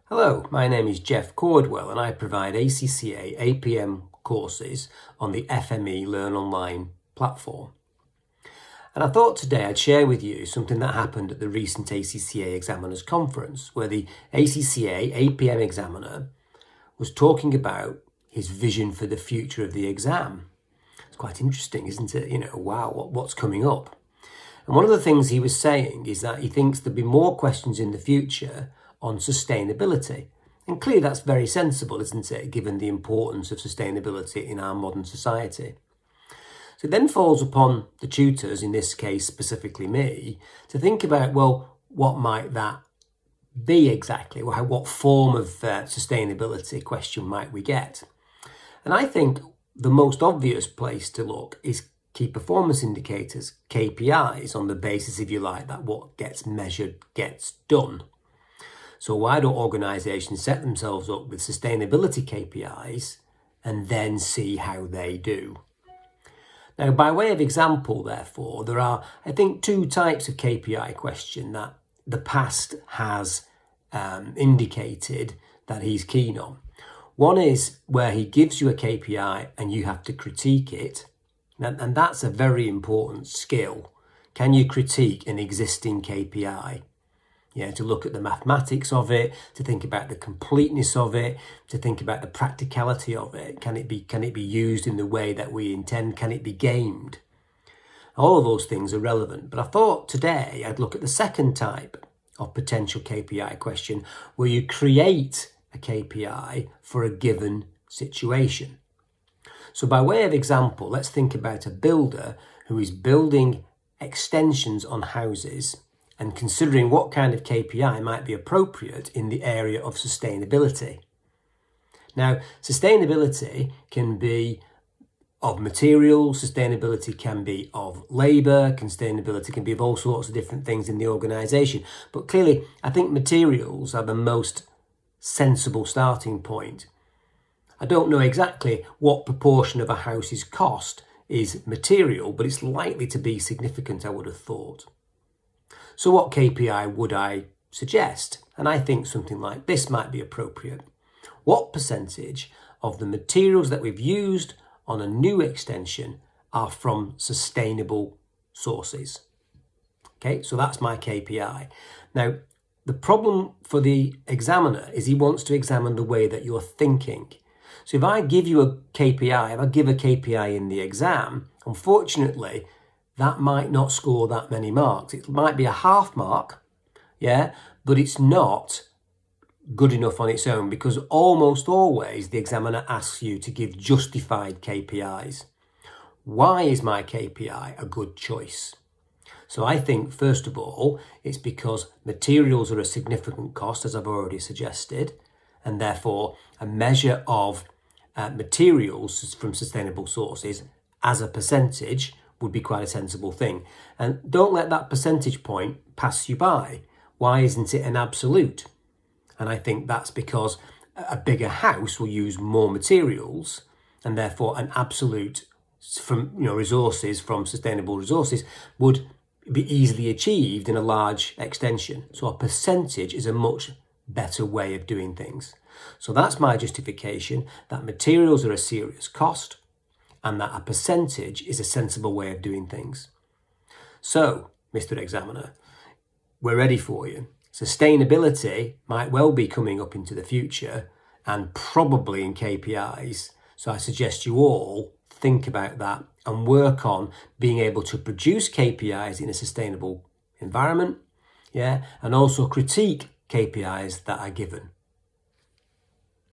Hello, my name is Jeff Cordwell and I provide ACCA APM courses on the FME Learn Online platform. And I thought today I'd share with you something that happened at the recent ACCA Examiners Conference, where the ACCA APM examiner was talking about his vision for the future of the exam. It's quite interesting, isn't it? Wow, what's coming up? And one of the things he was saying is that he thinks there'll be more questions in the future on sustainability. And clearly that's very sensible, isn't it, given the importance of sustainability in our modern society. So it then falls upon the tutors, in this case specifically me, to think about, well, what might that be exactly? What form of sustainability question might we get? And I think the most obvious place to look is key performance indicators, KPIs, on the basis, if you like, that what gets measured gets done. So why don't organisations set themselves up with sustainability KPIs and then see how they do? Now, by way of example, therefore, there are, I think, two types of KPI question that the past has indicated that he's keen on. One is where he gives you a KPI and you have to critique it. And that's a very important skill. Can you critique an existing KPI? To look at the mathematics of it, to think about the completeness of it, to think about the practicality of it. Can it be used in the way that we intend? Can it be gamed? All of those things are relevant. But I thought today I'd look at the second type of potential KPI question, where you create a KPI for a given situation. So by way of example, let's think about a builder who is building extensions on houses and considering what kind of KPI might be appropriate in the area of sustainability. Now, sustainability can be of materials, sustainability can be of labour, sustainability can be of all sorts of different things in the organisation. But clearly, I think materials are the most sensible starting point. I don't know exactly what proportion of a house's cost is material, but it's likely to be significant, I would have thought. So what KPI would I suggest? And I think something like this might be appropriate. What percentage of the materials that we've used on a new extension are from sustainable sources? Okay, so that's my KPI. Now, the problem for the examiner is he wants to examine the way that you're thinking. So if I give you a KPI, if I give a KPI in the exam, unfortunately, that might not score that many marks. It might be a half mark, but it's not good enough on its own, because almost always the examiner asks you to give justified KPIs. Why is my KPI a good choice? So I think, first of all, it's because materials are a significant cost, as I've already suggested, and therefore a measure of materials from sustainable sources as a percentage would be quite a sensible thing. And don't let that percentage point pass you by. Why isn't it an absolute? And I think that's because a bigger house will use more materials, and therefore an absolute from resources from sustainable resources would be easily achieved in a large extension. So a percentage is a much better way of doing things. So that's my justification, that materials are a serious cost, and that a percentage is a sensible way of doing things. So, Mr. Examiner, we're ready for you. Sustainability might well be coming up into the future, and probably in KPIs. So I suggest you all think about that and work on being able to produce KPIs in a sustainable environment, and also critique KPIs that are given.